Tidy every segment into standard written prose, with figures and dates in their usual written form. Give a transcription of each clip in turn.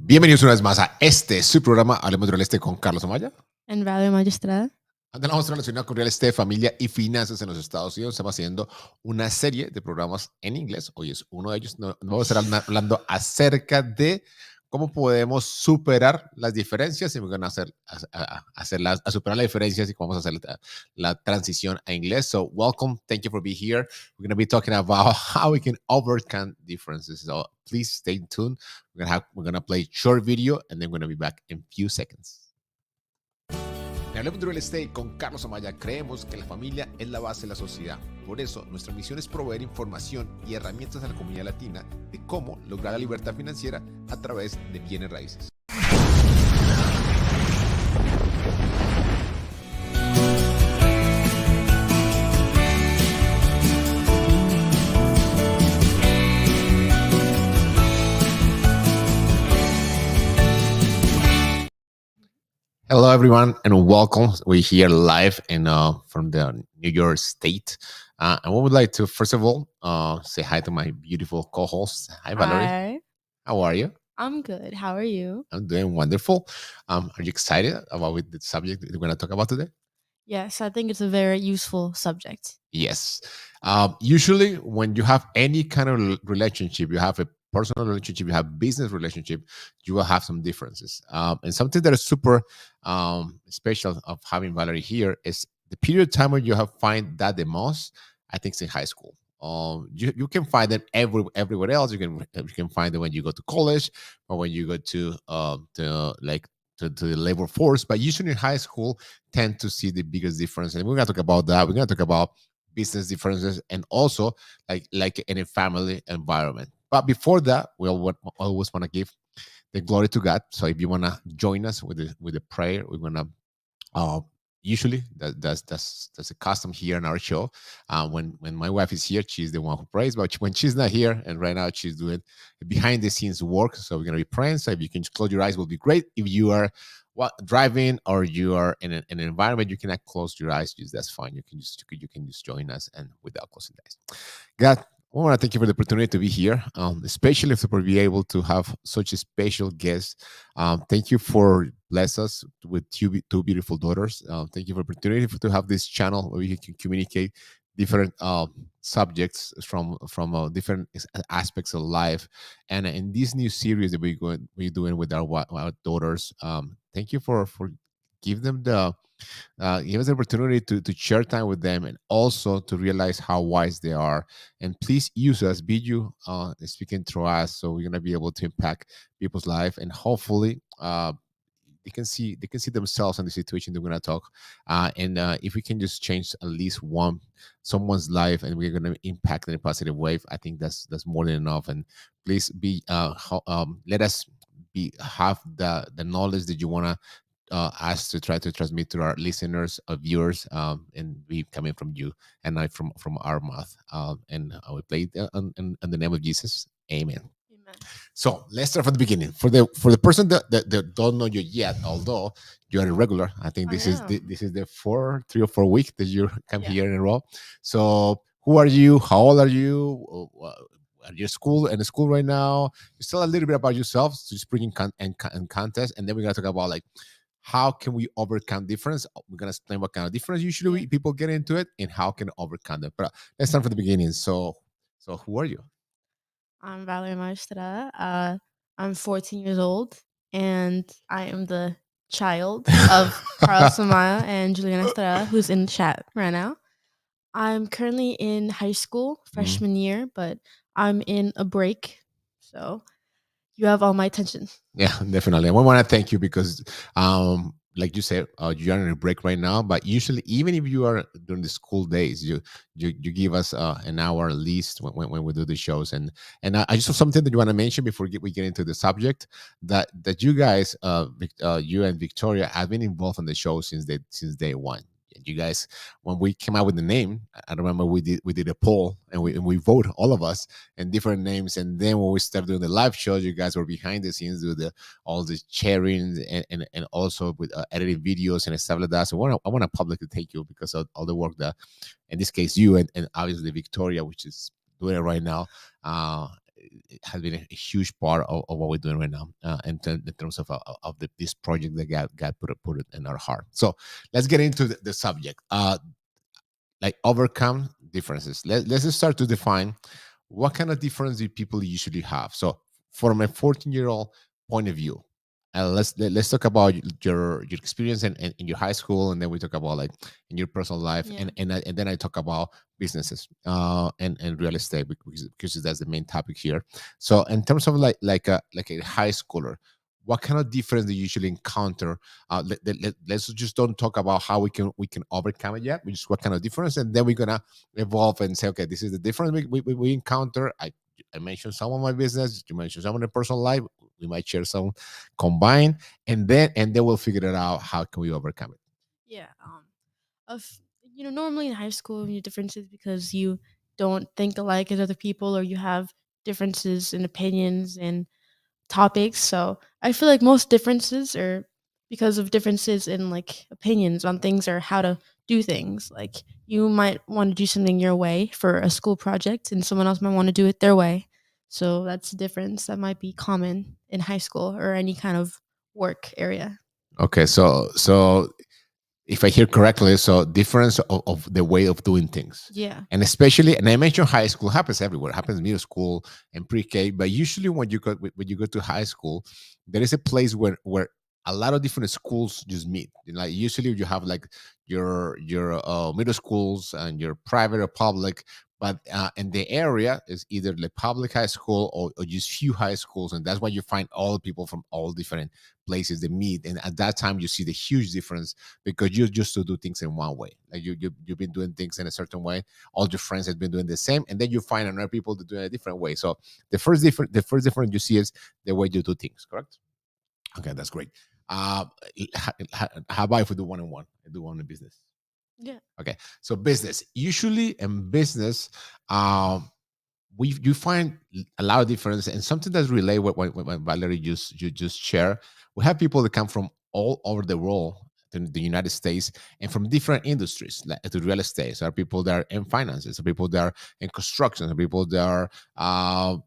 Bienvenidos una vez más a su programa Hablemos de Real Estate con Carlos Amaya. En Valerie Amaya, Estrada. Andamos relacionados con real estate, familia y finanzas en los Estados Unidos. Estamos haciendo una serie de programas en inglés. Hoy es uno de ellos. Nos vamos a estar hablando acerca de cómo podemos superar las diferencias y vamos a superar las diferencias y cómo vamos a hacer la transición a inglés. So welcome. Thank you for being here. We're going to be talking about how we can overcome differences. So please stay tuned. We're going to play a short video and then we're going to be back in a few seconds. En Hablemos de Real Estate con Carlos Amaya creemos que la familia es la base de la sociedad. Por eso, nuestra misión es proveer información y herramientas a la comunidad latina de cómo lograr la libertad financiera a través de bienes raíces. Hello, everyone, and welcome. We're here live from the New York State. And we would like to, first of all, say hi to my beautiful co-host. Hi, Valerie. Hi. How are you? I'm good. How are you? I'm doing wonderful. Are you excited about the subject that we're going to talk about today? Yes, I think it's a very useful subject. Yes. Usually, when you have any kind of relationship, you have a personal relationship, you have business relationship, you will have some differences. And something that is super special of having Valerie here is the period of time when you have find that the most, I think, is in high school. You can find it everywhere else. You can find it when you go to college or when you go to the labor force. But usually in high school, tend to see the biggest difference. And we're going to talk about that. We're going to talk about business differences and also like in a family environment. But before that, we always want to give the glory to God. So if you want to join us with a prayer, we're going to usually that's a custom here in our show. When my wife is here, she's the one who prays. But when she's not here, and right now she's doing behind the scenes work, so we're going to be praying. So if you can just close your eyes, will be great. If you are driving or you are in an environment you cannot close your eyes, that's fine. You can just join us and without closing eyes. God, I want to thank you for the opportunity to be here, especially to be able to have such a special guest. Thank you for bless us with two beautiful daughters. Thank you for the opportunity to have this channel where we can communicate different subjects from different aspects of life. And in this new series that we're doing with our daughters, thank you for give them give us the opportunity to share time with them and also to realize how wise they are. And please use us, be you speaking through us, so we're going to be able to impact people's life and hopefully they can see themselves in the situation they're going to talk. And if we can just change at least someone's life and we're going to impact in a positive way, I think that's more than enough. And please let us have the knowledge that you want to us to try to transmit to our listeners, viewers, and we coming from you and not from our mouth. And I will play in the name of Jesus. Amen. Amen. So let's start from the beginning. For the person that don't know you yet, although you are a regular, I think this is the 3 or 4 week that you come here in a row. So who are you? How old are you? Are you in the school right now? Just tell a little bit about yourself, so just bring in context, and then we're gonna talk about how can we overcome difference? We're going to explain what kind of difference usually people get into it and how can overcome them. But let's start from the beginning. So who are you? I'm Valerie Amaya, Estrada. I'm 14 years old, and I am the child of Carlos Amaya and Juliana Estrada, who's in the chat right now. I'm currently in high school, freshman year, but I'm in a break, so you have all my attention. Yeah, definitely. I want to thank you because, like you said, you are on a break right now. But usually, even if you are during the school days, you give us an hour at least when we do the shows. And I just have something that you want to mention before we get into the subject that you guys, you and Victoria, have been involved in the show since day one. You guys, when we came out with the name, I remember we did a poll and we vote, all of us, and different names. And then when we started doing the live shows, you guys were behind the scenes with all the sharing and also with editing videos and stuff like that. So I want to publicly thank you because of all the work that, in this case, you and obviously Victoria, which is doing it right now. it has been a huge part of what we're doing right now, in terms of this project that God put it in our heart. So let's get into the subject. Like overcome differences. Let's just start to define what kind of difference do people usually have. So from a 14-year-old point of view, let's talk about your experience in your high school, and then we talk about like in your personal life, Yeah. and then I talk about businesses and real estate, because that's the main topic here. So in terms of like a high schooler, what kind of difference do you usually encounter? Let's just don't talk about how we can overcome it yet. We just what kind of difference, and then we're gonna evolve and say, okay, this is the difference we encounter. I mentioned some of my business. You mentioned some of the personal life. We might share some combined, and then we'll figure it out. How can we overcome it? Yeah. Of normally in high school, your differences because you don't think alike as other people, or you have differences in opinions and topics. So I feel like most differences are because of differences in like opinions on things or how to do things. Like you might want to do something your way for a school project, and someone else might want to do it their way. So that's a difference that might be common in high school or any kind of work area. Okay, so if I hear correctly, so difference of the way of doing things. Yeah. And especially, and I mentioned high school, happens everywhere, happens middle school and pre-K, but usually when you go to high school, there is a place where a lot of different schools just meet. Like usually you have like your middle schools and your private or public, but in the area is either the public high school or just few high schools, and that's why you find all the people from all different places they meet. And at that time you see the huge difference, because you just to do things in one way. Like you've been doing things in a certain way, all your friends have been doing the same, and then you find another people to do it a different way. So the first difference you see is the way you do things, correct? Okay, that's great. uh how about if we do one on one? I do one in business. Yeah. Okay, so business, usually in business, um you find a lot of difference, and something that's related what Valerie just share. We have people that come from all over the world to the United States, and from different industries, like to real estate. So there are people that are in finances, there are people that are in construction, there are people that are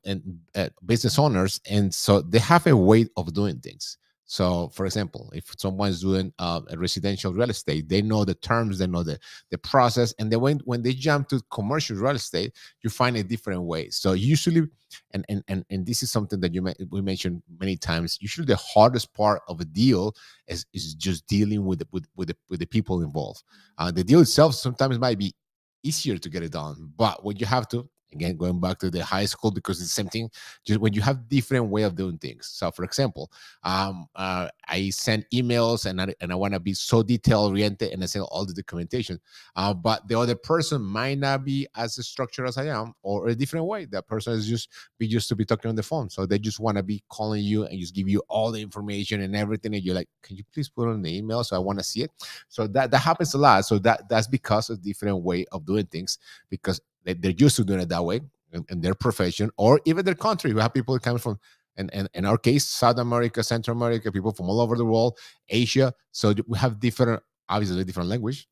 business owners, and so they have a way of doing things. So, for example, if someone's doing a residential real estate, they know the terms, they know the process, and then when they jump to commercial real estate, you find a different way. So usually, and this is something that we mentioned many times. Usually, the hardest part of a deal is just dealing with the people involved. The deal itself sometimes might be easier to get it done, but when you have to. Again, going back to the high school, because it's the same thing. Just when you have different way of doing things. So, for example, I send emails, and I want to be so detail oriented, and I send all the documentation. But the other person might not be as structured as I am, or a different way. That person is just be used to be talking on the phone, so they just want to be calling you and just give you all the information and everything, and you're like, can you please put it on the email so I want to see it? So that happens a lot. So that's because of different way of doing things, because they're used to doing it that way in their profession, or even their country. We have people coming from, and in our case, South America, Central America, people from all over the world, Asia. So we have different, obviously different language,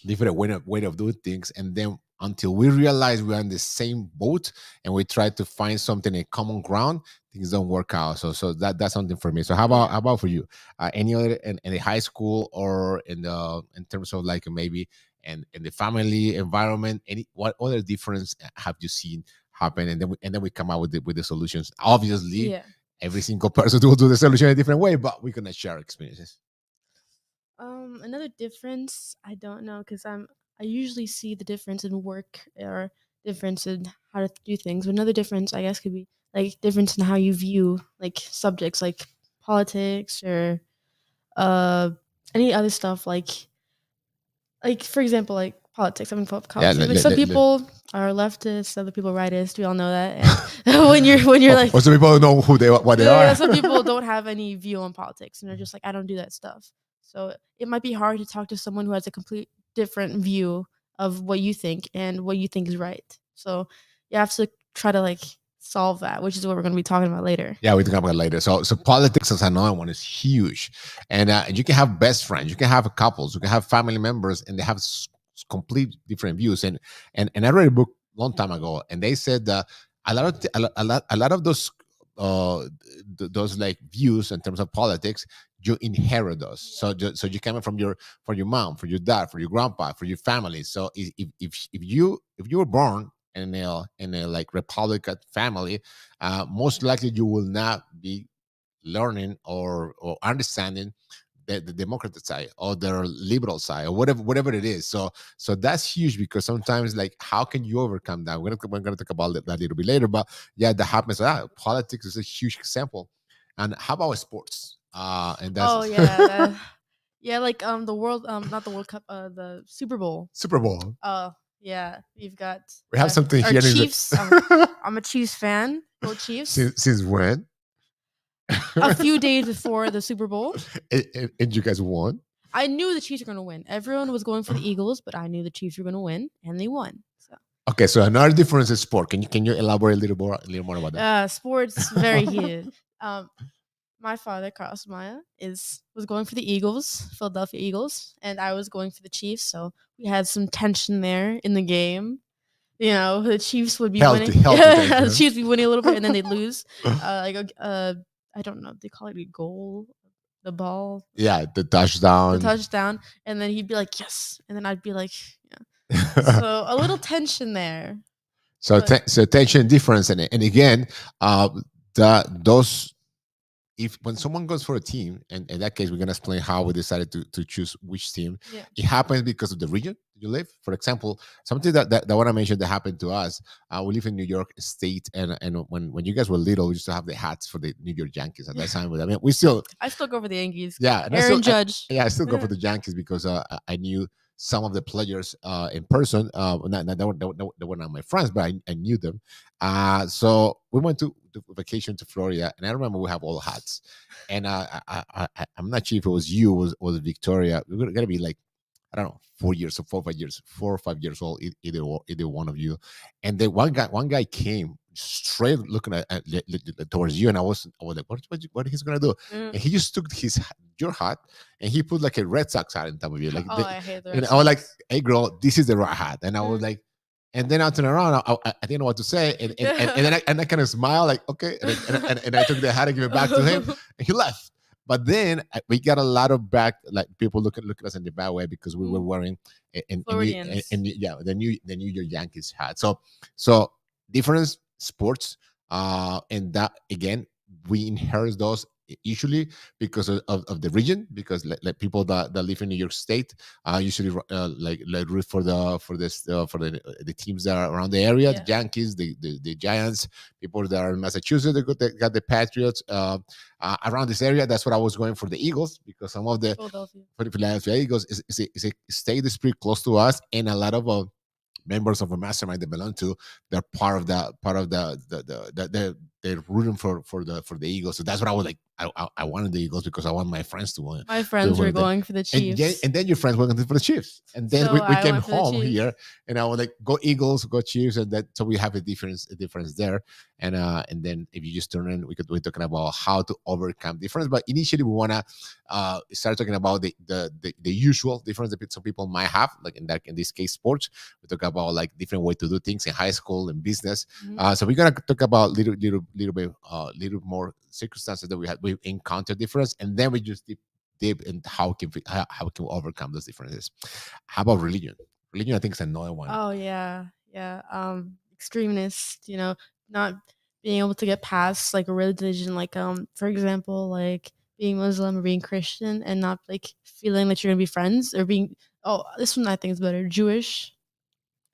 different way of doing things, and then until we realize we're on the same boat and we try to find something in common ground, things don't work out. So that's something for me. So how about for you? Any other in the high school, or in terms of like maybe in the family environment, any what other difference have you seen happen? And then we come out with the solutions. Obviously, Yeah. every single person will do the solution a different way, but we're gonna share experiences. Another difference, I don't know, because I usually see the difference in work or difference in how to do things. But another difference, I guess, could be like difference in how you view like subjects like politics or uh any other stuff like for example like politics. I mean Yeah, politics. Like some people are leftist, other people rightists. We all know that. And when you're like, or some people don't know what they yeah, are. some people don't have any view on politics, and they're just like, I don't do that stuff. So it might be hard to talk to someone who has a complete different view of what you think and what you think is right. So you have to try to like solve that, which is what we're going to be talking about later. Yeah, we can talk about it later. So politics is another one. Is huge, and you can have best friends, you can have couples, you can have family members, and they have complete different views. And I read a book long time ago, and they said that a lot of those those like views in terms of politics, you inherit those. So you come from your mom, for your dad, for your grandpa, for your family. So if you were born in a like Republican family, most likely you will not be learning or understanding the Democratic side or the liberal side or whatever it is. So that's huge, because sometimes, like, how can you overcome that? We're gonna talk about that a little bit later, but yeah, that happens. Politics is a huge example. And how about sports? And Oh that's yeah, yeah, like the world, not the World Cup, the Super Bowl. Super Bowl. Yeah, we've got We have something our here. Chiefs. I'm a Chiefs fan. Go Chiefs. Since when? A few days before the Super Bowl. And you guys won. I knew the Chiefs were going to win. Everyone was going for the Eagles, but I knew the Chiefs were going to win, and they won. So. Okay, so another difference is sport. Can you elaborate a little more about that? Sports very heated. My father, Carlos Amaya, was going for the Eagles, Philadelphia Eagles, and I was going for the Chiefs. So we had some tension there in the game. You know, the Chiefs would be winning. The Chiefs would be winning a little bit, and then they'd lose. I don't know. They call it a goal, the ball. Yeah, the touchdown. And then he'd be like, yes. And then I'd be like, yeah. So a little tension there. So tension difference. And again, those, if when someone goes for a team, and in that case, we're going to explain how we decided to choose which team. Yeah. It happens because of the region you live. For example, something that I want to mention that happened to us. We live in New York State, and when you guys were little, we used to have the hats for the New York Yankees at that time. I mean, I still go for the Yankees. Yeah, Aaron Judge. I still go for the Yankees because I knew some of the players in person. They were not my friends, but I knew them. So we went to vacation to Florida, and I remember we have all hats. And I'm not sure if it was you, was Victoria. We were gonna be like, I don't know, 4 or 5 years old, either one of you. And then one guy came straight looking at towards you, and I was like, what he's gonna do? And he just took your hat and he put like a Red Sox hat on top of you. Like, I hate the Red Sox. I was like, hey girl, this is the right hat. And I was like, and then I turned around, I didn't know what to say, and then I kind of smiled like, okay, and I took the hat and gave it back to him, and he left. But then we got a lot of like people look at us in the bad way because we were wearing the New York Yankees hat. So different sports, and that again, we inherit those usually because of the region, because like people that live in New York State usually like root for the teams that are around the area, the Yankees, the Giants. People that are in Massachusetts, they got the Patriots around this area. That's what I was going for, the Eagles, because some of the Philadelphia Eagles is a state that's pretty close to us, and a lot of members of a mastermind they belong to, they're part of they're rooting for the Eagles. So that's what I was like. I wanted the Eagles because I want my friends to win. My friends were going for the Chiefs, and then your friends were going for the Chiefs, and then we came home here, and I was like, go Eagles, go Chiefs, and that, so we have a difference there. And then if you just turn in, we're talking about how to overcome difference. But initially, we want to start talking about the usual difference that some people might have, like in this case, sports. We talk about like different way to do things in high school and business. So we're gonna talk about little bit more circumstances that we encounter difference, and then we just deep in how can we overcome those differences. How about religion? Religion, I think, is another one. Oh yeah. Extremist, not being able to get past like a religion, like for example, like being Muslim or being Christian, and not like feeling that you're gonna be friends, or being this one I think is better, Jewish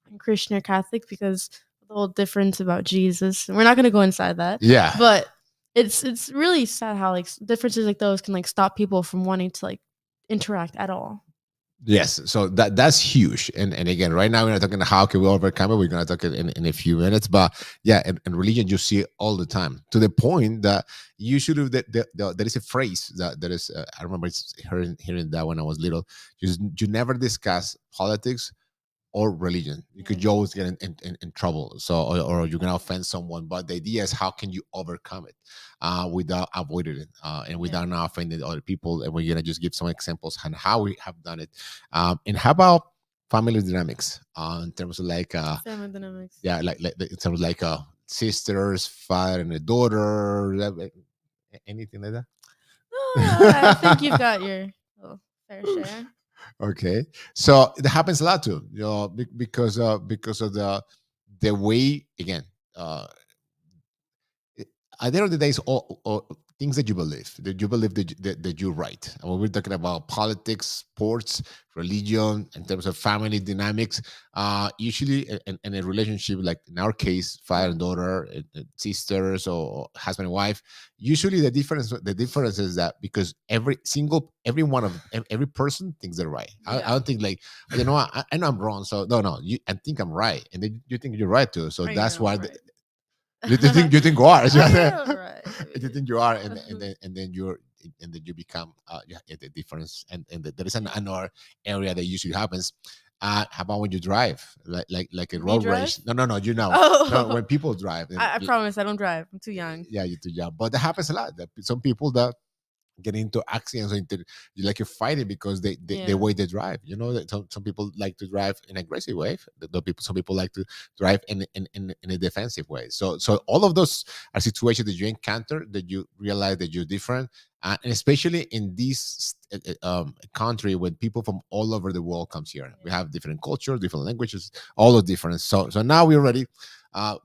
and Christian or Catholic, because the whole difference about Jesus. And we're not gonna go inside that. Yeah. But it's really sad how like differences like those can like stop people from wanting to like interact at all. Yes, so that's huge, and again, right now we're not talking how can we overcome it. We're going to talk it in a few minutes, but yeah, in religion you see it all the time, to the point that you should have there is a phrase that is I remember hearing that when I was little. You never discuss politics or religion, because you always get in trouble. So or you're gonna offend someone. But the idea is, how can you overcome it without avoiding it and without not offending other people. And we're gonna just give some examples on how we have done it. And how about family dynamics in terms of like family dynamics? Yeah, like in terms of like sisters, father and a daughter, anything like that? I think you've got your fair share. Okay, so it happens a lot too, because of the way, again, uh at the end of the day, it's all things that you believe that you're right. And when we're talking about politics, sports, religion, in terms of family dynamics, usually in a relationship, like in our case, father and daughter, sisters, or husband and wife, usually the difference is that because every one of every person thinks they're right. I don't think like, what, I know I'm wrong, so no, I think I'm right, and then you think you're right too. So that's why Right. you think you are. Right. You think you are, and then you become the difference, and there is another area that usually happens. How about when you drive, like a Me road drive? race? No, no, Oh, when people drive. I promise I don't drive. I'm too young. Yeah, you're too young, but that happens a lot. That some people that get into accidents, or you like you're fighting because the Yeah. way they drive. That some people like to drive in an aggressive way. Some people like to drive in a defensive way. So all of those are situations that you encounter, that you realize that you're different, and especially in this country, when people from all over the world comes here. We have different cultures, different languages, all of different. So now we already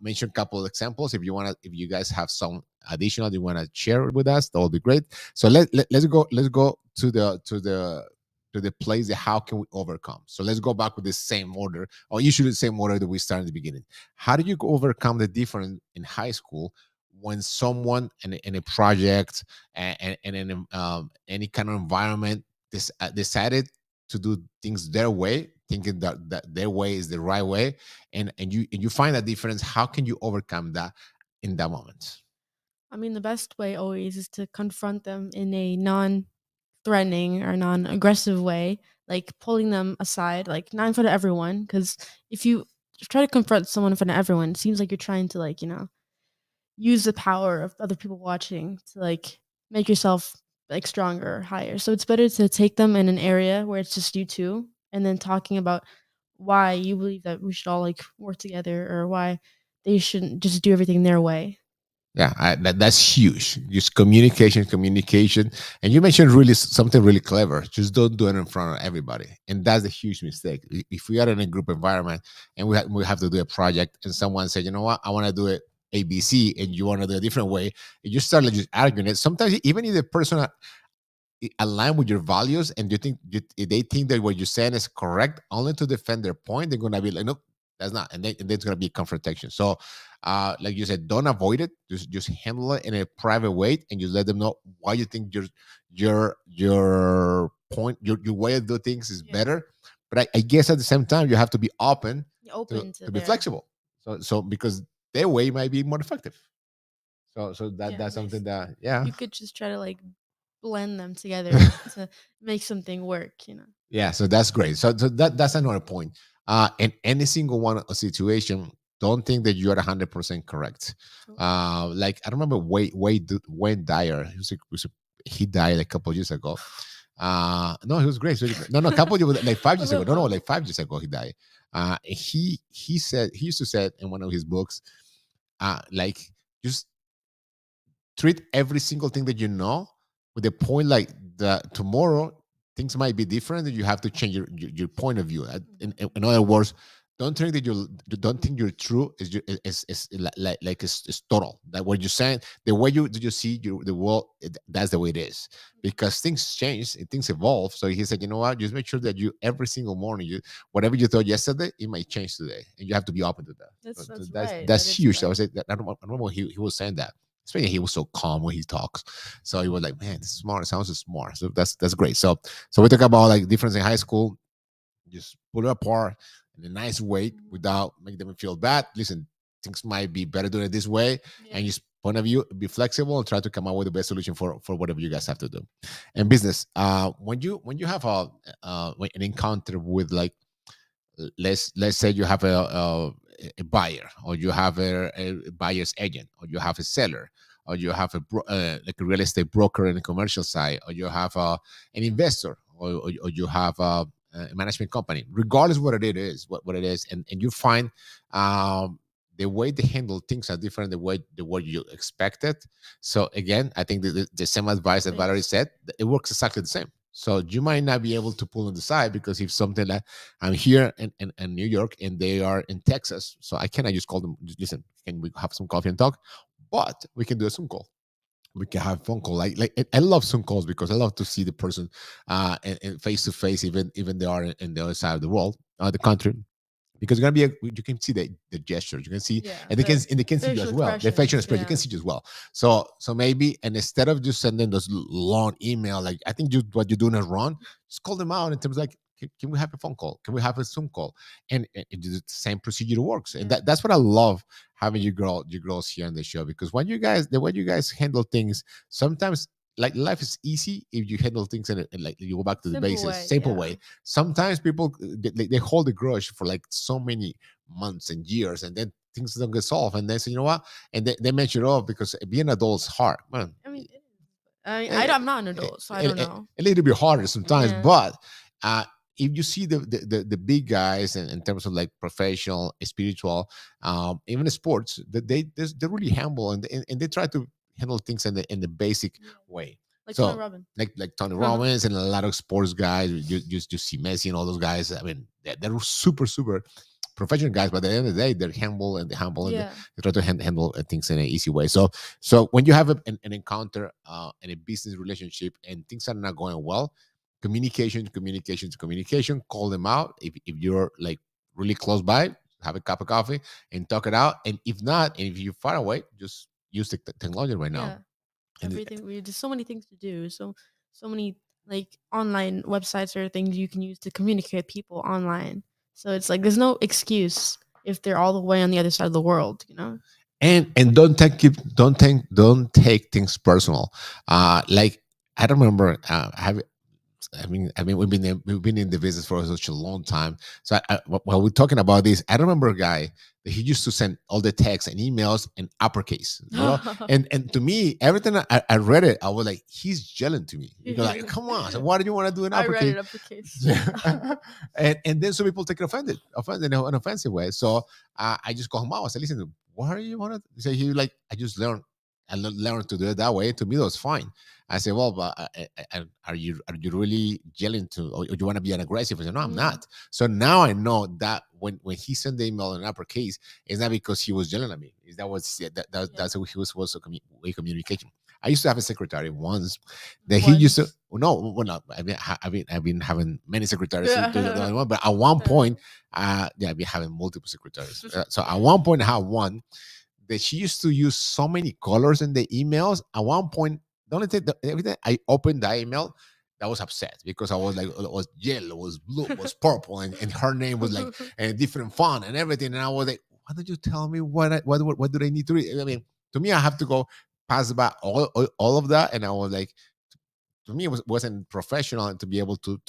mentioned a couple of examples. If you guys have some additional you want to share with us, that would be great. So let's go to the place that how can we overcome. So let's go back with the same order, or usually the same order that we started in the beginning. How do you overcome the difference in high school when someone in a project, and in any kind of environment, decided to do things their way, thinking that their way is the right way, and you find that difference? How can you overcome that in that moment? I mean, the best way always is to confront them in a non-threatening or non-aggressive way, like pulling them aside, like not in front of everyone. Because if you try to confront someone in front of everyone, it seems like you're trying to, like, use the power of other people watching to, like, make yourself like stronger or higher. So it's better to take them in an area where it's just you two, and then talking about why you believe that we should all like work together, or why they shouldn't just do everything their way. Yeah, that's huge. Just communication. And you mentioned really something really clever. Just don't do it in front of everybody, and that's a huge mistake. If we are in a group environment, and we have to do a project, and someone said, you know what, I want to do it ABC, and you want to do it a different way, and you start like just arguing it. Sometimes even if the person align with your values, and if they think that what you're saying is correct, only to defend their point, they're gonna be like, nope, that's not, and then it's gonna be confrontation. So like you said, don't avoid it, just handle it in a private way, and just let them know why you think your point, your way of doing things is Yeah. better. But I guess at the same time, you have to be open Open to to be their, flexible, so because their way might be more effective. So yeah, that's something that, yeah. you could just try to like blend them together to make something work. Yeah, so that's great. So that's another point. In any single one a situation, don't think that you are 100% correct. True. Like I remember Wayne Dyer. He died a couple of years ago. No, he was great. So, no, a couple of years, like 5 years ago. No, like 5 years ago he died. He used to say in one of his books, like, just treat every single thing that you know with the point, like, that tomorrow things might be different, and you have to change your point of view. In other words, don't think your true is like it's total, that what you're saying, the way you see the world, that's the way it is, because things change and things evolve. So he said, you know what, just make sure that you every single morning, whatever you thought yesterday, it might change today, and you have to be open to that. That's So right. that's That is huge. I right. was like, I don't remember he was saying that. Especially he was so calm when he talks. So he was like, man, this is smart. It sounds so smart. So that's great. So we talk about like difference in high school. Just pull it apart in a nice way without making them feel bad. Listen, things might be better doing it this way, Yeah. and just point of view, be flexible, and try to come up with the best solution for whatever you guys have to do. And business, when you have an encounter with, like, let's say you have a buyer, or you have a buyer's agent, or you have a seller, or you have like a real estate broker in the commercial side, or you have an investor, or you have a management company, regardless what it is, and you find the way they handle things are different the way you expect it. So again, I think the same advice that Valerie Thanks. said, it works exactly the same. So you might not be able to pull on the side because if something like I'm here in New York and they are in Texas, so I cannot just call them. Listen, can we have some coffee and talk? But we can do a Zoom call. We can have phone call. Like I love Zoom calls because I love to see the person and face to face, even they are in the other side of the world, the country, because you're gonna be you can see the gestures, you can see, Yeah. and they can see you as Facial well, the facial expressions. expression, you can Yeah. see you as well. So maybe, and instead of just sending those long email, like I think what you're doing is wrong, just call them out in terms like, can we have a phone call, can we have a Zoom call, and the same procedure works. And Yeah. that's what I love having you girls here on the show, because when you guys, the way you guys handle things, sometimes like life is easy if you handle things in like you go back to the Simple basics, way. simple Yeah. way. Sometimes people they hold a grudge for like so many months and years, and then things don't get solved, and they say, you know what, and they mention it off because being an adult is hard, man. I mean, it is. I mean, Eh, I'm not an adult, so I don't know. a little bit harder sometimes, Yeah. but uh if you see the big guys in terms of like professional, spiritual, even sports, that they're really humble, and they try to handle things in the basic Yeah. way. Like Tony So Robbins. like Tony Uh-huh. Robbins and a lot of sports guys, you see Messi and all those guys. I mean, they're super professional guys, but at the end of the day, they're humble, and Yeah. they try to handle things in an easy way. So when you have an encounter in a business relationship and things are not going well, communication, call them out. If you're like really close by, have a cup of coffee and talk it out. And if not, and if you're far away, just use the technology right now. Yeah. And Everything. There's so many things to do. So many like online websites or things you can use to communicate with people online. So it's like there's no excuse if they're all the way on the other side of the world. You know. and don't take things personal. Like I remember we've been in the business for such a long time. So while we're talking about this, I remember a guy that he used to send all the texts and emails in uppercase, you know? And to me, every time I read it, I was like, he's gelling to me. You know, like, come on, so why do you want to do an I read it uppercase? uppercase. And then some people take it offended in an offensive way. So I just call him out. I said, listen, why do you want to say? He like, I just learned. Learned to do it that way. To me, that was fine. I said, well, but are you really yelling to, or you want to be an aggressive? I said, no, I'm not. So now I know that when he sent the email in uppercase, it's not because he was yelling at me. Is that was that's how he was supposed to communication. I used to have a secretary once that he used to. No, well, no. I've been having many secretaries, but at one point, I've been having multiple secretaries. So at one point, I had one that she used to use so many colors in the emails. At one point, the only thing, every time I opened the email, I was upset because I was like, it was yellow, it was blue, it was purple, and her name was like a different font and everything. And I was like, why don't you tell me what do they need to read? I mean, to me, I have to go pass by all of that, and I was like, to me, wasn't professional to be able to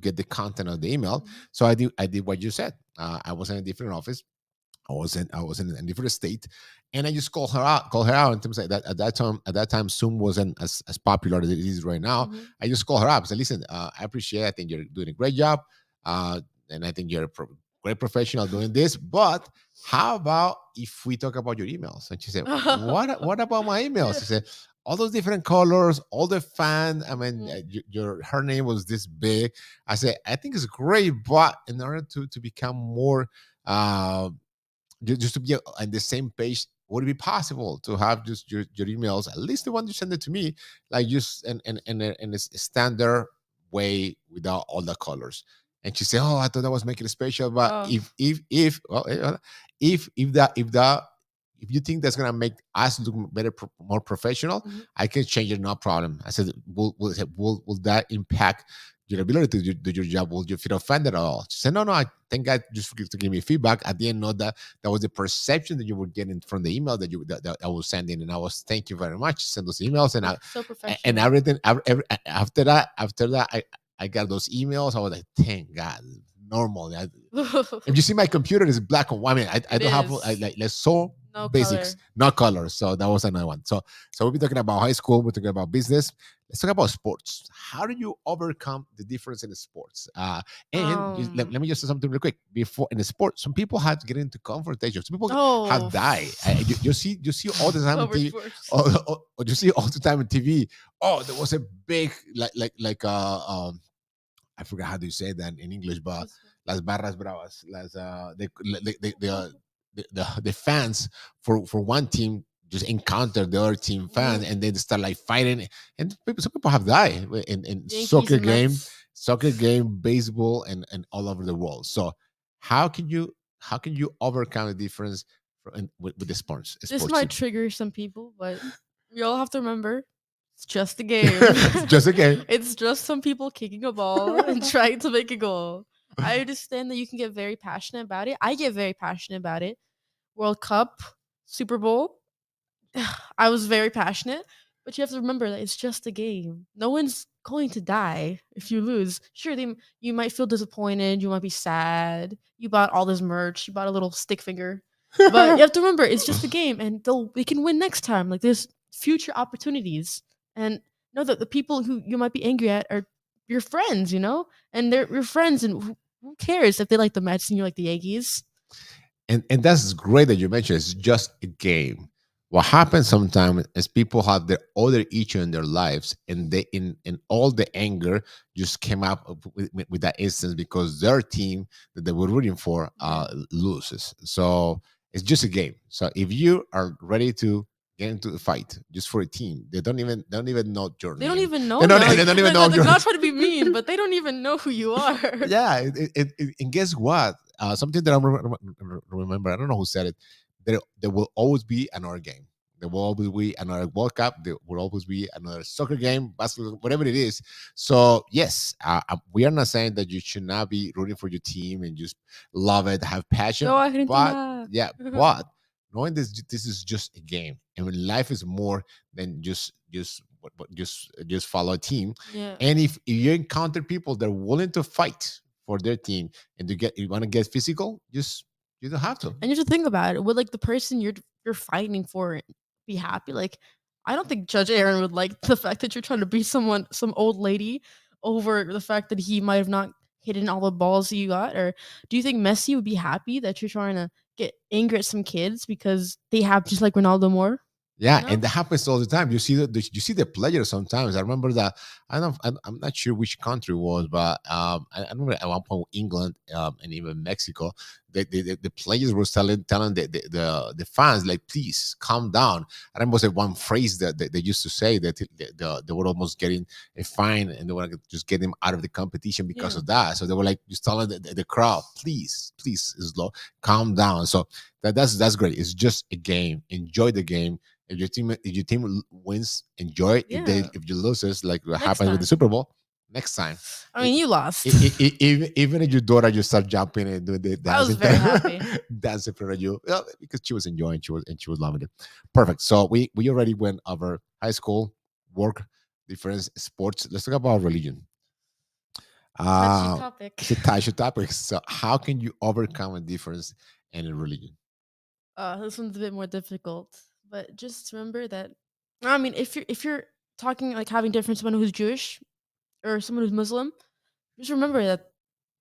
get the content of the email. So I did what you said. I was in a different office. I was in a different state, and I just call her out in terms of that at that time Zoom wasn't as popular as it is right now. I just call her up and say, listen, I appreciate it. I think you're doing a great job, and I think you're a great professional doing this, but how about if we talk about your emails? And she said, what about my emails? She said, all those different colors, all the fun. I mean, her name was this big. I said, I think it's great, but in order to become more uh, just to be on the same page, would it be possible to have just your emails, at least the one you send it to me, like just in a standard way without all the colors? And she said, oh, I thought that was making it special, but if you think that's gonna make us look better, more professional, I can change it, no problem. I said, will that impact your ability to do your job? Will you feel offended at all? She said, no, I thank God just to give me feedback. I didn't know that was the perception that you were getting from the email that I was sending, and I was, thank you very much. Send those emails, and So professional. and everything. After that, I got those emails. I was like, thank God, normal. If you see my computer, it's black and white. I mean, I don't have like so No basics, color. not color. So that was another one. So we'll be talking about high school. We're talking about business. Let's talk about sports. How do you overcome the difference in the sports? Let me just say something real quick. Before in the sport, some people had to get into confrontation. Some people have Oh, died. You see all the time on over TV. sports. Or you see all the time on TV. Oh, there was a big I forgot how do you say that in English, but las barras bravas, the fans for one team just encounter the other team fans and then they start like fighting, and some people have died in Yankees and Mets. soccer game, baseball, and all over the world. So how can you overcome the difference with the This sports might team? trigger some people, but we all have to remember it's just a game. It's just a game. It's just some people kicking a ball and trying to make a goal. I understand that you can get very passionate about it. I get very passionate about it. World Cup, Super Bowl, I was very passionate, but you have to remember that it's just a game. No one's going to die if you lose. Sure, you might feel disappointed. You might be sad. You bought all this merch. You bought a little stick figure, but you have to remember it's just a game, and they can win next time. Like there's future opportunities, and know that the people who you might be angry at are your friends. And they're your friends, and who cares if they like the Mets and you like the Yankees? And that's great that you mentioned it's just a game. What happens sometimes is people have their other issue in their lives, and they in all the anger just came up with that instance because their team that they were rooting for loses. So it's just a game. So if you are ready to get into a fight just for a team, they don't even know your They don't name. even know. They don't even know Like, your not trying to be mean, but they don't even know who you are. yeah. And guess what? Something that I remember. I don't know who said it. There will always be another game. There will always be another World Cup. There will always be another soccer game, basketball, whatever it is. So yes, we are not saying that you should not be rooting for your team and just love it, have Go passion. But Argentina. yeah, but knowing this is just a game, and when life is more than just follow a team. Yeah. And if you encounter people that are willing to fight for their team and you want to get physical, just you don't have to. And you have to think about it. Would like the person you're fighting for be happy? Like, I don't think Judge Aaron would like the fact that you're trying to beat some old lady over the fact that he might have not hidden all the balls that you got. Or do you think Messi would be happy that you're trying to get angry at some kids because they have just like Ronaldo more? Yeah, No? and that happens all the time. You see the players sometimes. I remember that. I'm not sure which country it was, but I remember at one point England and even Mexico, the players were telling the fans like, please calm down. I remember was one phrase that they used to say that they were almost getting a fine and they were just getting them out of the competition because Yeah. of that. So they were like just telling the crowd, please, slow, calm down. So that's great. It's just a game. Enjoy the game. If your team wins, enjoy it. Yeah. If you loses, like what Next happened with the time. Super Bowl, next time. I mean, you lost. Even if your daughter just start jumping and doing the I was dancing, very happy. dancing for you, well, because she was enjoying, she was loving it. Perfect. So we already went over high school, work, different sports. Let's talk about religion. Touchy topic. It's a touchy topic. So how can you overcome a difference in a religion? This one's a bit more difficult, but just remember that. I mean, if you're talking like having difference someone who's Jewish or someone who's Muslim, just remember that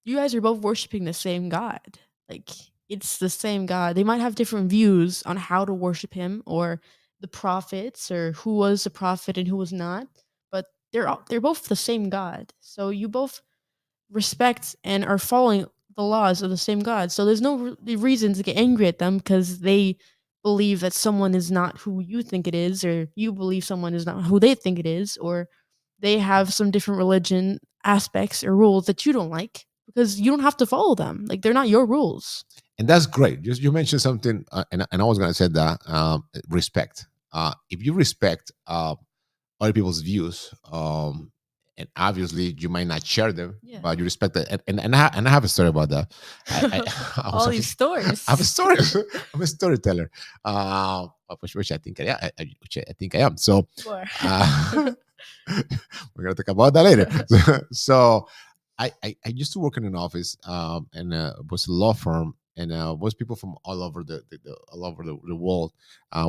you guys are both worshiping the same God. Like it's the same God. They might have different views on how to worship Him or the prophets or who was the prophet and who was not, but they're both the same God. So you both respect and are following the laws of the same God. So there's no reason to get angry at them because they believe that someone is not who you think it is, or you believe someone is not who they think it is, or they have some different religion aspects or rules that you don't like because you don't have to follow them. Like they're not your rules. And that's great. Just you mentioned something, and I was going to say that respect. If you respect other people's views, and obviously you might not share them, Yeah. but you respect that. And I have a story about that. I was All actually- these stories. I'm a story. I'm a storyteller, which I think I am. So Sure. we're gonna talk about that later. So I used to work in an office, and it was a law firm, and was people from all over all over the world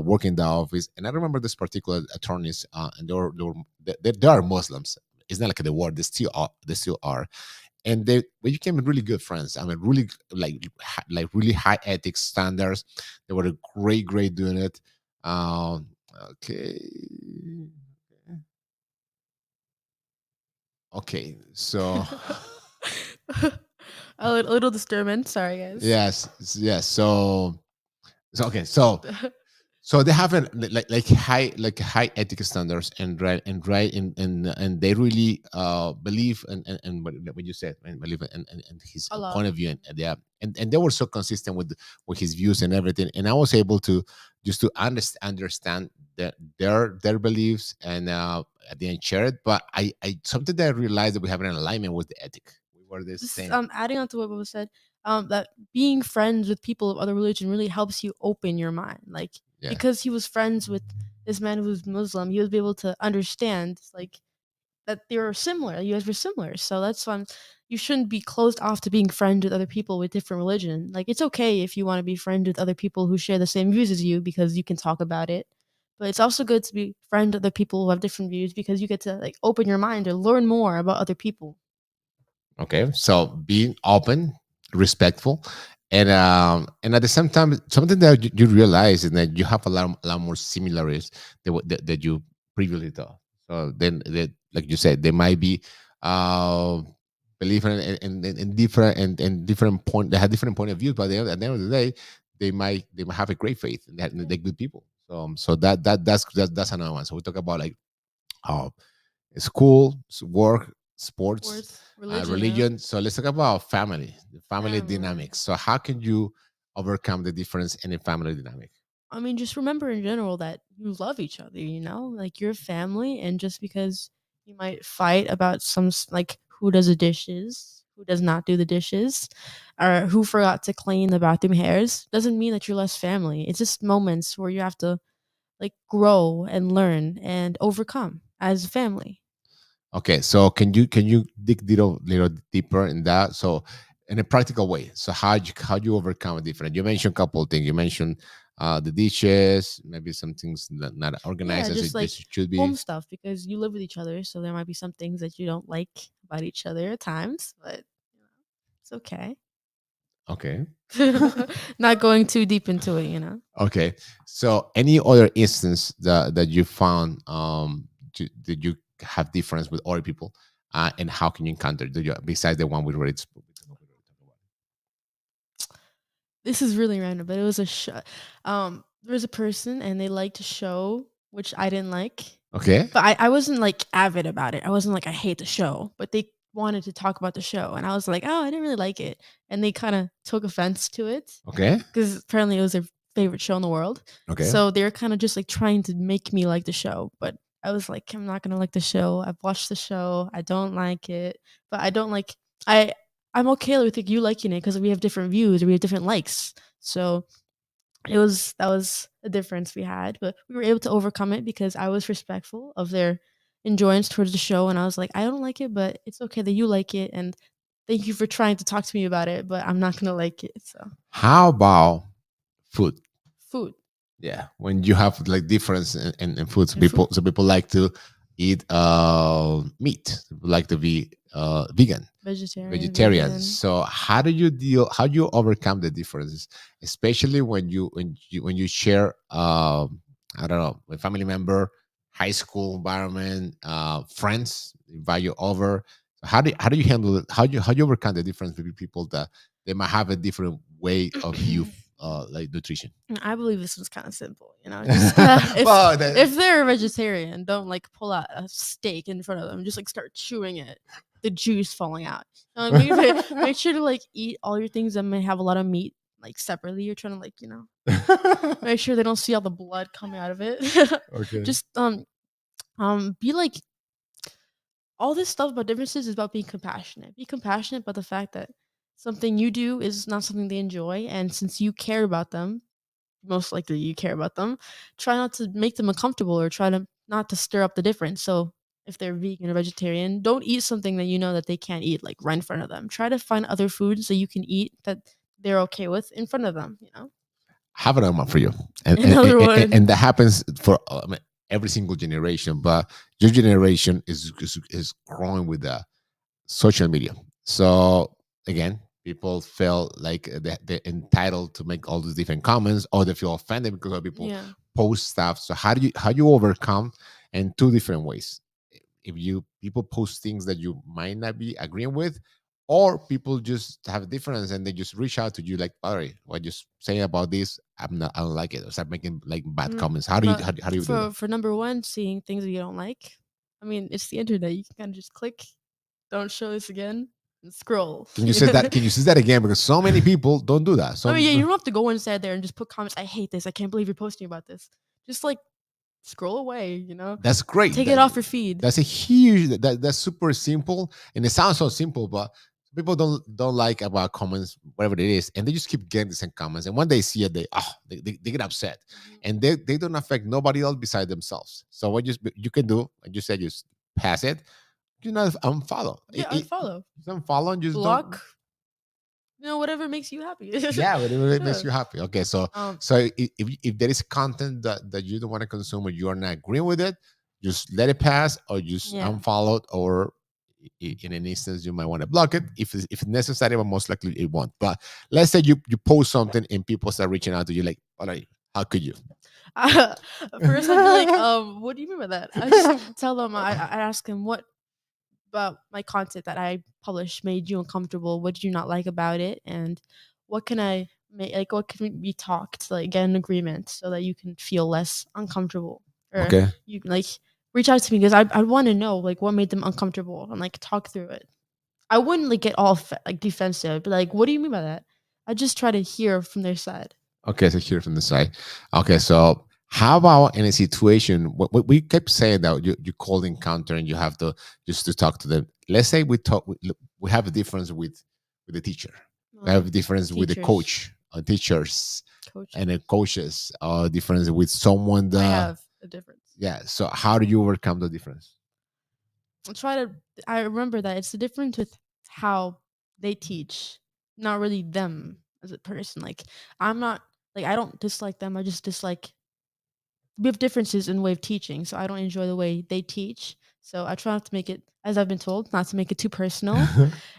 working in the office. And I remember this particular attorneys, and they are Muslims. It's not like they were; they still are, and they became really good friends. I mean, really like really high ethics standards. They were great doing it. Um, okay, okay, so A little disturbing. Sorry, guys. yes. So okay, so they have like high ethical standards, and they really believe and what you said, and believe in his Allah. point of view, and yeah, and they were so consistent with his views and everything, and I was able to just to understand their beliefs, and at the end share it. But I something that I realized that we have an alignment with the ethic. We were the Just same. adding on to what was said, that being friends with people of other religion really helps you open your mind. Like, Yeah. because he was friends with this man who was Muslim, he was able to understand like that they were similar. You guys were similar, so that's fun. You shouldn't be closed off to being friends with other people with different religion. Like, it's okay if you want to be friends with other people who share the same views as you because you can talk about it. But it's also good to be friend with other people who have different views because you get to like open your mind or learn more about other people. Okay, so being open, respectful, and at the same time, something that you realize is that you have a lot more similarities that you previously thought. So then, like you said, they might be uh, believing in different and different point. They have different point of views, but at the end of the day, they might have a great faith, and they're good people. So that's another one. So we talk about like uh, school, work, sports, Sports, religion, yeah. religion. So let's talk about family, the family Family. dynamics. So how can you overcome the difference in a family dynamic? I mean, just remember in general that you love each other, like you're family. And just because you might fight about like who does the dishes, who does not do the dishes, or who forgot to clean the bathroom hairs, doesn't mean that you're less family. It's just moments where you have to like grow and learn and overcome as a family. Okay, so can you dig little deeper in that? So in a practical way. So how you overcome a difference? You mentioned a couple of things. You mentioned the dishes, maybe some things that not Yeah, organized as just like it should be. home stuff because you live with each other, so there might be some things that you don't like about each other at times, but it's okay. Okay. Not going too deep into it. Okay. So any other instance that you found that you have difference with other people, and how can you encounter besides the one we already spoke? This is really random, but it was a show. There was a person and they liked a show which I didn't like, Okay. but I wasn't like avid about it. I wasn't like I hate the show, but they wanted to talk about the show, and I was like, oh, I didn't really like it, and they kind of took offense to it Okay. because apparently it was their favorite show in the world. Okay. So they were kind of just like trying to make me like the show, but I was like, I'm not gonna like the show. I've watched the show. I don't like it, but I don't like. I I'm okay with like, you liking it because we have different views or we have different likes. So that was a difference we had, but we were able to overcome it because I was respectful of their enjoyance towards the show, and I was like, I don't like it, but it's okay that you like it, and thank you for trying to talk to me about it, but I'm not gonna like it. So How about food? food Yeah, when you have like difference in food, and food, some people like to eat meat, people like to be vegan, vegetarian, vegetarians. vegan. So how do you overcome the differences, especially when you share I don't know, a family member, high school environment, friends invite you over. So how do you handle it? How do you overcome the difference between people that they might have a different way of view like nutrition? I believe this was kind of simple, just Well, if they're a vegetarian, don't like pull out a steak in front of them, just like start chewing it, the juice falling out. Make sure to like eat all your things that may have a lot of meat like separately. You're trying to like make sure they don't see all the blood coming out of it. Okay. Just be like, all this stuff about differences is about being compassionate. Be compassionate about the fact that something you do is not something they enjoy, and since you care about them, most likely you care about them, try not to make them uncomfortable or try to not to stir up the difference. So if they're vegan or vegetarian, don't eat something that you know that they can't eat like right in front of them. Try to find other foods that you can eat that they're okay with in front of them, you know? Have an argument for you, and Another one. and that happens for every single generation. But your generation is growing with the social media. So again, people feel like they're entitled to make all these different comments, or they feel offended because other people Yeah. post stuff. So how do you overcome in two different ways? If you people post things that you might not be agreeing with, or people just have a difference and they just reach out to you like, Valerie, what you saying about this? I don't like it. Or start making like bad comments. How do you No, how do you do that? for number one, seeing things that you don't like. I mean, it's the internet. You can kind of just click, don't show this again, and scroll. Can you say that? Can you say that again? Because so many people don't do that. I mean, yeah, Some you don't have to go inside there and just put comments. I hate this. I can't believe you're posting about this. Just like scroll away, you know? That's great. Take it off your feed. That's a huge. That's super simple, and it sounds so simple, but people don't like about comments, whatever it is, and they just keep getting the same comments. And when they see it, they get upset, and they don't affect nobody else beside themselves. So what you can do, like you said, just pass it. You know, unfollow. Yeah, unfollow. Just unfollow and just Block. don't. You know, whatever makes you happy. Yeah, whatever it makes Yeah. you happy. Okay, so Um, if there is content that you don't want to consume or you are not agreeing with it, just let it pass or just Yeah. unfollow it, or in an instance you might want to block it if necessary, but most likely it won't. But let's say you post something and people start reaching out to you like, how could you? first, I'd be like, what do you mean by that? I just tell them, I ask them what about my content that I published made you uncomfortable? What did you not like about it? And what can I make? Like, what can we talk to like get an agreement so that you can feel less uncomfortable, or Okay. you can like reach out to me because I want to know like what made them uncomfortable and like talk through it. I wouldn't like get all like defensive, but like, what do you mean by that? I just try to hear from their side. Okay, so here from the side. Okay, so how about in a situation what we kept saying that you call encounter and you have to just to talk to them. Let's say we have a difference with the teacher. We have a difference with the Teachers. coach or teachers Coach. and the coaches, or difference with someone I that have a difference. yeah. So how do you overcome the difference? I remember that it's the difference with how they teach, not really them as a person. Like I'm not like I don't dislike them. I just dislike we have differences in way of teaching. So I don't enjoy the way they teach. So I try not to make it, as I've been told, not to make it too personal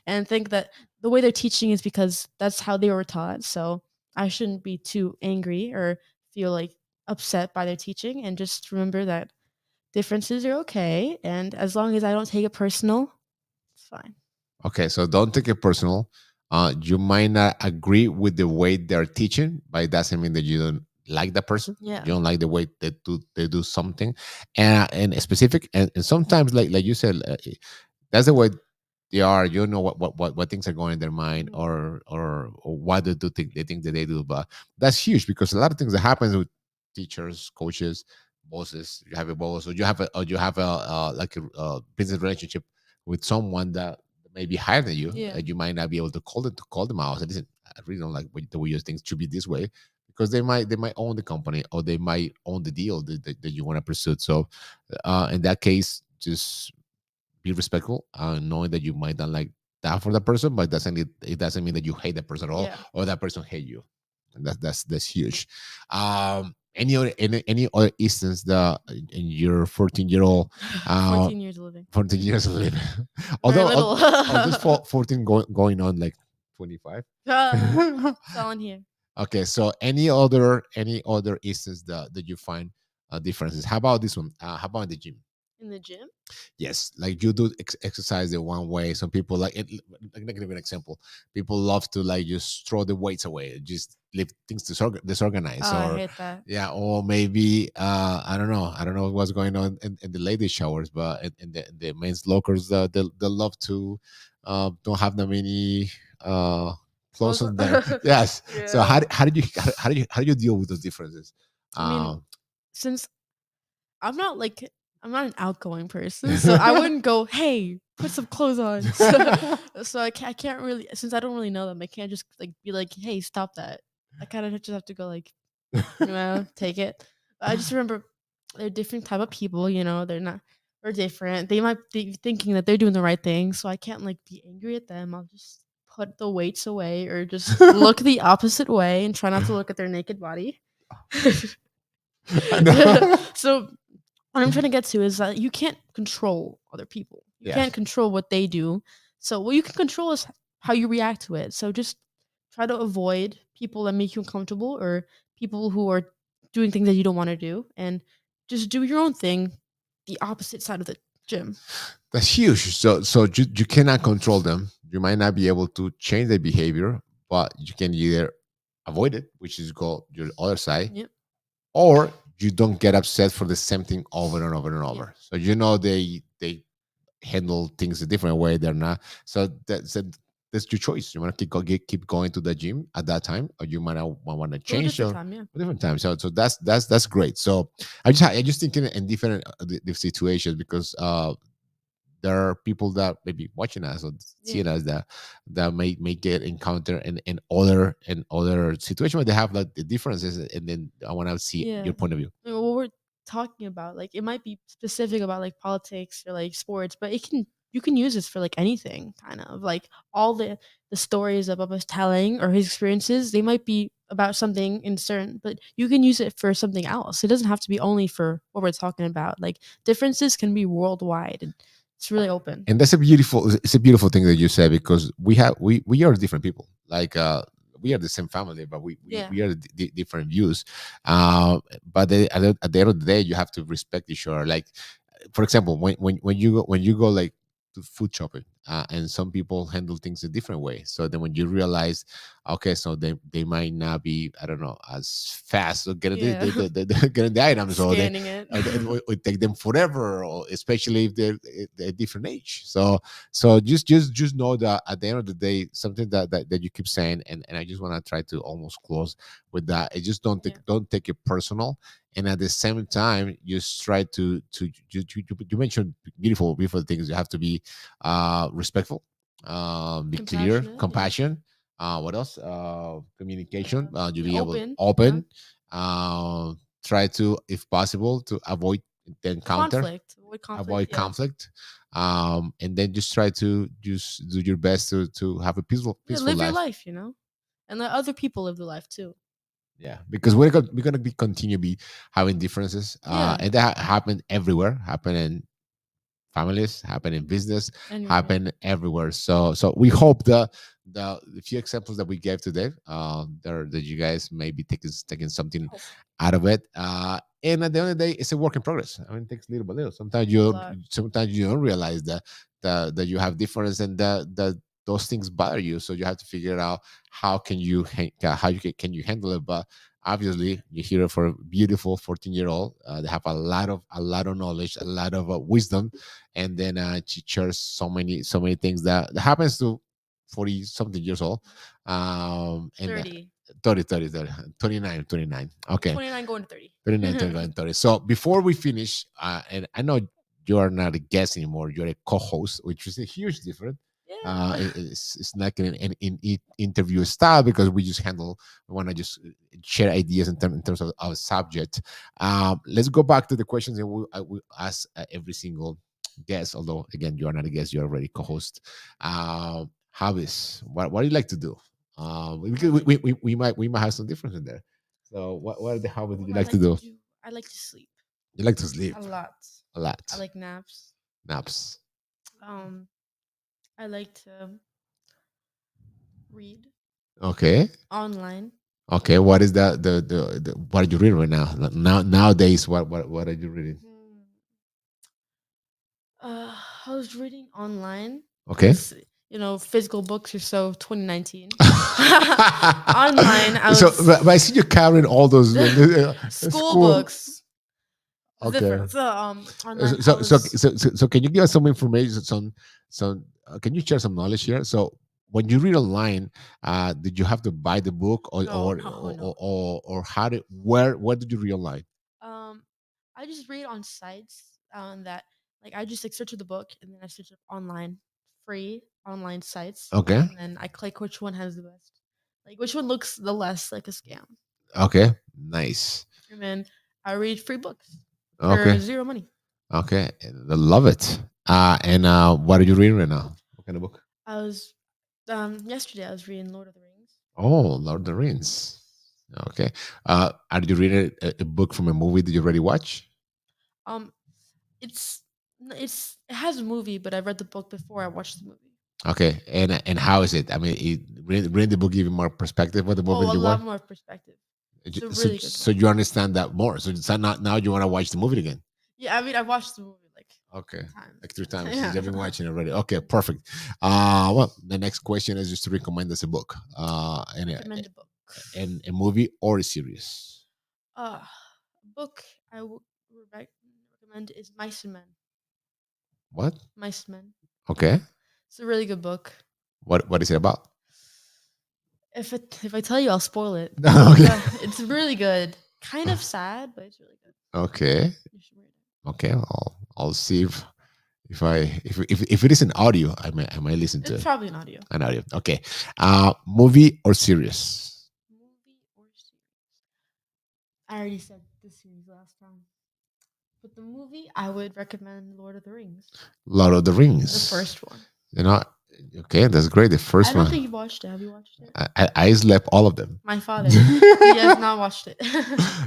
and think that the way they're teaching is because that's how they were taught. So I shouldn't be too angry or feel like upset by their teaching, and just remember that differences are okay. And as long as I don't take it personal, it's fine. Okay, so don't take it personal. You might not agree with the way they're teaching, but it doesn't mean that you don't like that person. Yeah. You don't like the way they do something, and specific, and sometimes like you said, that's the way they are. You know what things are going in their mind, Mhm. or what they think that they do. But that's huge because a lot of things that happens with teachers, coaches, bosses. You have a boss, or you have a like a business relationship with someone that may be higher than you. Yeah. You might not be able to call them out. And listen, I really don't like the way you things should be this way, because they might own the company, or they might own the deal that you want to pursue. So in that case, just be respectful, knowing that you might not like that for the person, but it doesn't mean that you hate that person at all, Yeah. or that person hate you. And that's huge. Any other instance that in your 14-year-old 14 years of living. 14 years of living, Very although little. this 14 going on like 25. It's all in here. Okay, so any other instance that you find differences? How about this one? How about in the gym? In the gym? Yes, like you do exercise the one way. Some people like it. Like, give an example. People love to like just throw the weights away, just leave things disorganized, Oh, I or hate that. yeah, or maybe I don't know what's going on in the ladies' showers, but in the men's lockers, they love to don't have that many clothes on there. Yes. So Yeah. how did you deal with those differences? I mean, Um, since I'm not like I'm not an outgoing person, so I wouldn't go, "Hey, put some clothes on." So I can't really, since I don't really know them, I can't just like be like, "Hey, stop that." I kind of just have to go like, take it. I just remember they're different type of people, you know. They're different. They might be thinking that they're doing the right thing, so I can't like be angry at them. I'll just put the weights away or just look the opposite way and try not to look at their naked body. I know. So what I'm trying to get to is that you can't control other people. You Yes. can't control what they do. So what you can control is how you react to it. So just try to avoid people that make you uncomfortable or people who are doing things that you don't want to do, and just do your own thing, the opposite side of the gym. That's huge. So you cannot control them. You might not be able to change their behavior, but you can either avoid it, which is go your other side, Yep. or you don't get upset for the same thing over and over and Yeah. over. So you know they handle things a different way. They're not. So that's your choice. You want to keep going to the gym at that time, or you might want to Go a change different your time, yeah. different time. So that's great. So I just thinking in different the situations because there are people that may be watching us or seeing us that may get encounter in other situation where they have like the differences, and then I want to see Yeah. your point of view. I mean, what we're talking about, like, it might be specific about like politics or like sports, but you can use this for like anything, kind of like all the stories that Bubba's telling or his experiences. They might be about something in certain, but you can use it for something else. It doesn't have to be only for what we're talking about. Like differences can be worldwide, and it's really open. And that's a beautiful thing that you said, because we are different people. Like we are the same family, but we Yeah. we are different views. But at the end of the day, you have to respect each other. Like, for example, when you go like to food shopping, and some people handle things a different way. So then when you realize, okay, so they might not be, I don't know, as fast or getting Yeah. getting the items, or they Scanning it. it would take them forever, or especially if they're a different age. So just know that at the end of the day, something that you keep saying, and I just want to try to almost close with that. I just Yeah. don't take it personal, and at the same time, just try to you mentioned beautiful things. You have to be respectful, be clear, Compassionate, yeah. compassion. What else? Communication. You be able Open, open. Try to, if possible, to avoid the encounter, Avoid avoid yeah. conflict, and then just try to just do your best to have a peaceful Live your life. life, and let other people live their life too. Yeah, because we're gonna be continue be having differences, Yeah. and that happen everywhere. Happen in families, happen in business, Anywhere, yeah. happen everywhere. So we hope the few examples that we gave today, there that you guys may be taking something out of it. And at the end of the day, it's a work in progress. I mean, it takes little by little. lot. Sometimes you don't realize that you have difference, and that those things bother you. So you have to figure out how can you can you handle it. But obviously, you're here for a beautiful 14-year-old. They have a lot of knowledge, a lot of wisdom, and then she shares so many things that happens to 40 something years old, and 30. 30, 29, 29. Okay. 29 going to 30. 29, 30, 30. So before we finish, and I know you are not a guest anymore, you're a co-host, which is a huge difference. Yeah. It's not in interview style, because we just we want to just share ideas in terms of our subject. Let's go back to the questions that we ask every single guest. Although again, you are not a guest, you're already co-host. Hobbies. What do you like to do? Because we might have some difference in there. So what are the hobbies that you like to do? I like to sleep You like to sleep a lot. a lot. I like naps. Naps. I like to read Okay. online. Okay. What is the what are you reading right now? Like nowadays, what are you reading? I was reading online. Okay. Physical books are so 2019. Online, I was but I see you carrying all those school books. Okay. Different. So online, So can you give us some information? Can you share some knowledge here? So when you read online, did you have to buy the book, or No, no. or how did where did you read online? I just read on sites that like I just like search for the book and then I search up online free online sites. Okay. And then I click which one has the best, like which one looks the less like a scam. Okay. Nice. And then I read free books Okay. for zero money. Okay. I love it. And what are you reading right now? What kind of book? Yesterday I was reading Lord of the Rings. Oh, Lord of the Rings. Okay. Are you reading a book from a movie that you already watch? Um, it's it has a movie, but I read the book before I watched the movie. Okay. And how is it? I mean, reading the book give you more perspective of the movie Oh, that a you watch. lot more perspective. It's a So really good so book. you understand that more. So it's not now you want to watch the movie again. Yeah, I mean, I watched the movie like Okay. 3 times. Like 3 times. Yeah. You've been watching already. Okay, perfect. Well, the next question is just to recommend us a book, Recommend a book. and a movie or a series. A book I would recommend is Mice and Men. What? Mice and Men. Okay. It's a really good book. What is it about? If I tell you, I'll spoil it. Okay. It's really good. Kind of sad, but it's really good. Okay. You should read it. Okay. I'll see if it is an audio, I might listen to It's it. probably an audio. An audio. Okay. Movie or series? Movie or series? I already said the series last time. But the movie, I would recommend Lord of the Rings. Lord of the Rings. The first one. You know, okay, that's great. The I first don't one. think you've watched it. Have you watched it? I slept all of them. My father. He has not watched it.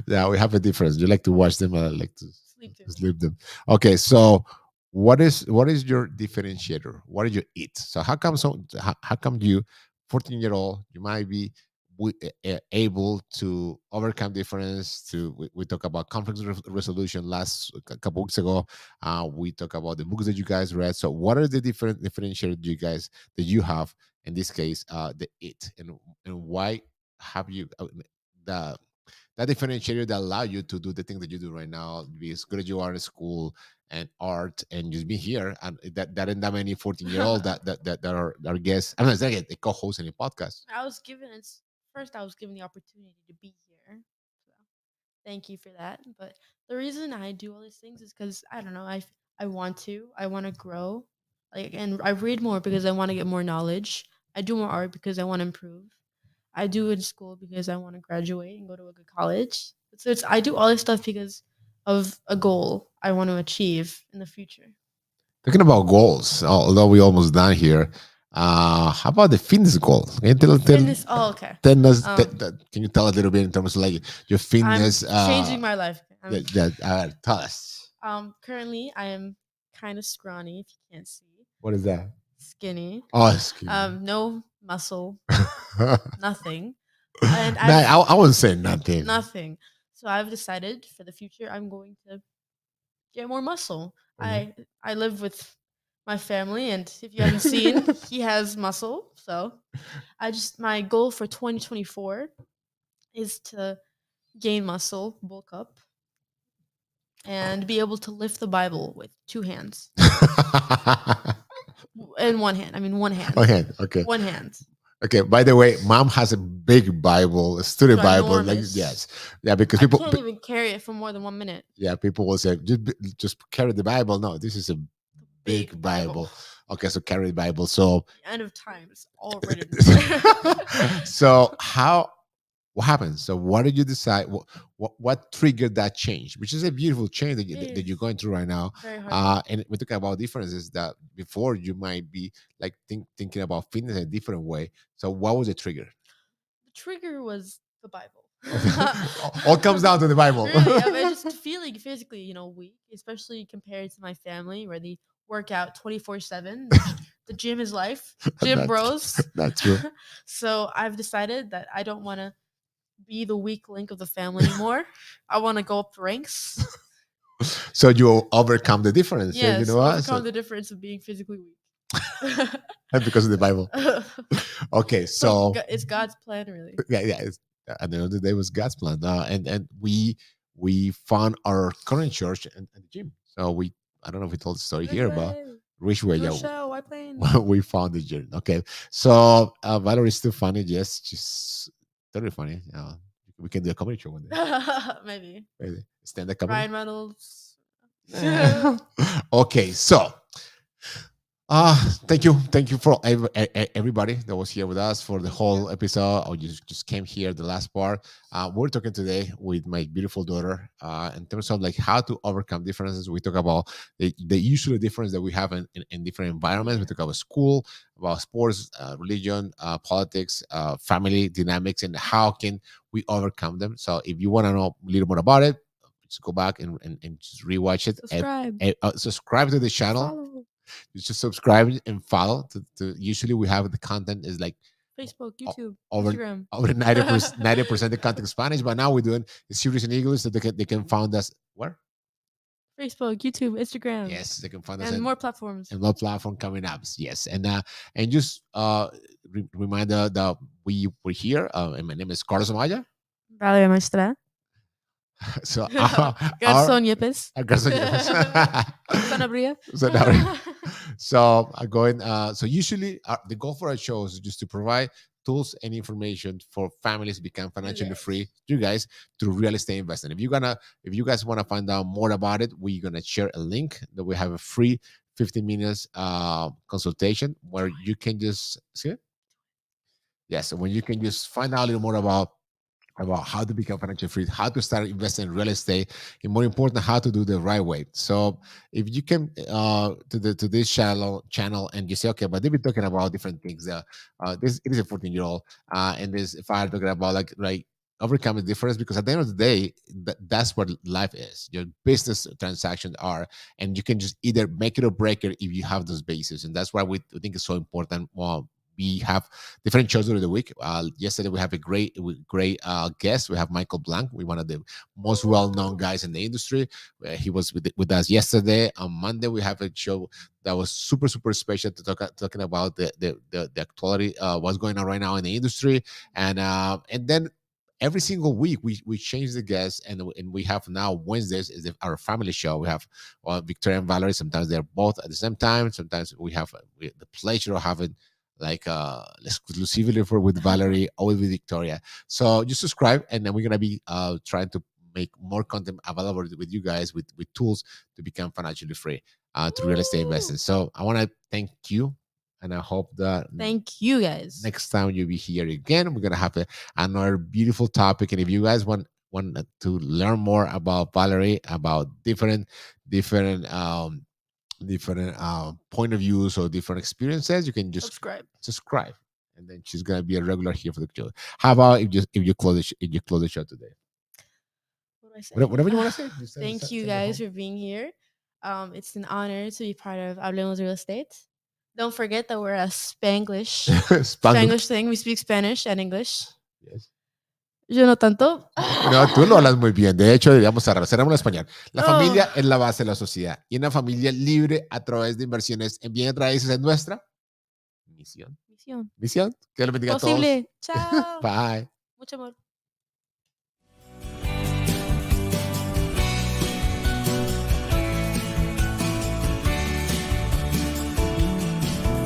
Yeah, we have a difference. You like to watch them, I like to Sleep too. sleep them. Okay, so what is your differentiator? What did you eat? So how come you 14-year-old you might be able to overcome difference to we talk about conflict resolution last a couple weeks ago. We talk about the books that you guys read. So what are the different differentiators that you have in this case, the it, and why have you the that differentiator that allow you to do the thing that you do right now, be as good as you are in school and art, and just be here, and that ain't that many 14-year-old that are guests. I mean, it's like a co-host in a podcast. I was given first. I was given the opportunity to be here. So thank you for that. But the reason I do all these things is because I don't know. I want to. I want to grow. Like, and I read more because I want to get more knowledge. I do more art because I want to improve. I do it in school because I want to graduate and go to a good college. So I do all this stuff because of a goal I want to achieve in the future. Talking about goals, although we almost done here, how about the fitness goals? Can you Fitness. Oh, okay. tell us can you tell a little bit in terms of like your fitness? I'm changing my life. Tell us. Currently, I am kind of scrawny. If you can't see, What is that? skinny. Oh, skinny. No muscle, nothing. And I wouldn't say nothing. Nothing. So I've decided for the future I'm going to get more muscle. I live with my family, and if you haven't seen, he has muscle. So my goal for 2024 is to gain muscle, bulk up, and be able to lift the Bible with 2 hands. In one hand. I mean, one hand. Okay. Okay. One hand. Okay. By the way, mom has a big Bible, a study Bible. Like, Enormous. yes, yeah, because I can't even carry it for more than 1 minute. yeah, people will say just carry the Bible. No, this is a big Bible. Okay, so carry the Bible. So the end of time is all written. So what happened? So what did you decide? What triggered that change? Which is a beautiful change that you're going through right now. Very hard. And we're talking about differences that before you might be like thinking about fitness in a different way. So what was the trigger? The trigger was the Bible. All comes down to the Bible. Really, I mean, just feeling physically, weak, especially compared to my family where they work out 24/7. The gym is life. Gym bros. That's true. So I've decided that I don't want to be the weak link of the family anymore. I want to go up the ranks. So you overcome the difference. Yes, you know what? Overcome the difference of being physically weak. And because of the Bible. Okay, so it's God's plan, really. Yeah. At the end of the day, it was God's plan, and we found our current church at the gym. So I don't know if we told the story here, but Richway, yeah, we found the gym. Okay, so Valerie's still funny. Yes, she's totally funny. We can do a comedy show one day. Maybe Stand up comedy. Ryan Reynolds. Okay, so Thank you for everybody that was here with us for the whole episode, or you just came here the last part. We're talking today with my beautiful daughter in terms of like how to overcome differences. We talk about the usual difference that we have in different environments. We talk about school, about sports, religion, politics, family dynamics, and how can we overcome them. So if you want to know a little more about it, just go back and just rewatch it. Subscribe to the channel. Follow. You just subscribe and follow. Usually we have the content is like Facebook, YouTube, over Instagram. over 90% of the content in Spanish, but now we're doing a series in English so they can find us where? Facebook, YouTube, Instagram. Yes, they can find us and more platforms. And more platform coming up. Yes, and just reminder that we're here. And my name is Carlos Amaya. Valerie Amaya. So Garzón Yepes. Garzón Yepes. Sanabria. So going. So usually the goal for our show is just to provide tools and information for families to become financially free. You guys through real estate investing. If you guys want to find out more about it, we're gonna share a link that we have a free 15 minutes consultation where you can just see it. Yes, when you can just find out a little more about how to become financially free, how to start investing in real estate, and more important, how to do the right way. So if you come to this channel and you say, okay, but they've been talking about different things. This it is a 14-year-old, and this if I'm talking about like overcoming difference, because at the end of the day, that's what life is. Your business transactions are, and you can just either make it or break it if you have those bases, and that's why we think it's so important. We have different shows during the week. Yesterday we have a great guest. We have Michael Blanc. We're one of the most well-known guys in the industry. He was with us yesterday. On Monday we have a show that was super special to talking about the actuality what's going on right now in the industry, and then every single week we change the guests, and we have now Wednesdays is our family show. We have Victoria and Valerie. Sometimes they're both at the same time. Sometimes we have the pleasure of having like exclusively with Valerie, always with Victoria. So just subscribe, and then we're gonna be trying to make more content available with you guys with tools to become financially free through real estate investing. So I want to thank you, and I hope that thank you guys. Next time you'll be here again, we're gonna have another beautiful topic. And if you guys want to learn more about Valerie, about different point of views or different experiences, you can just subscribe, and then she's gonna be a regular here for the show. How about if you close the show today? What do I say? Whatever you want to say. Thank you guys for being here. It's an honor to be part of Hablemos de Real Estate. Don't forget that we're a Spanglish Spanglish thing. We speak Spanish and English. Yes. Yo no tanto. No, tú lo hablas muy bien. De hecho, deberíamos cerrar en español. La familia es la base de la sociedad. Y una familia libre a través de inversiones en bienes raíces es nuestra misión. Que lo bendiga a todos. Posible. Chao. Bye. Mucho amor.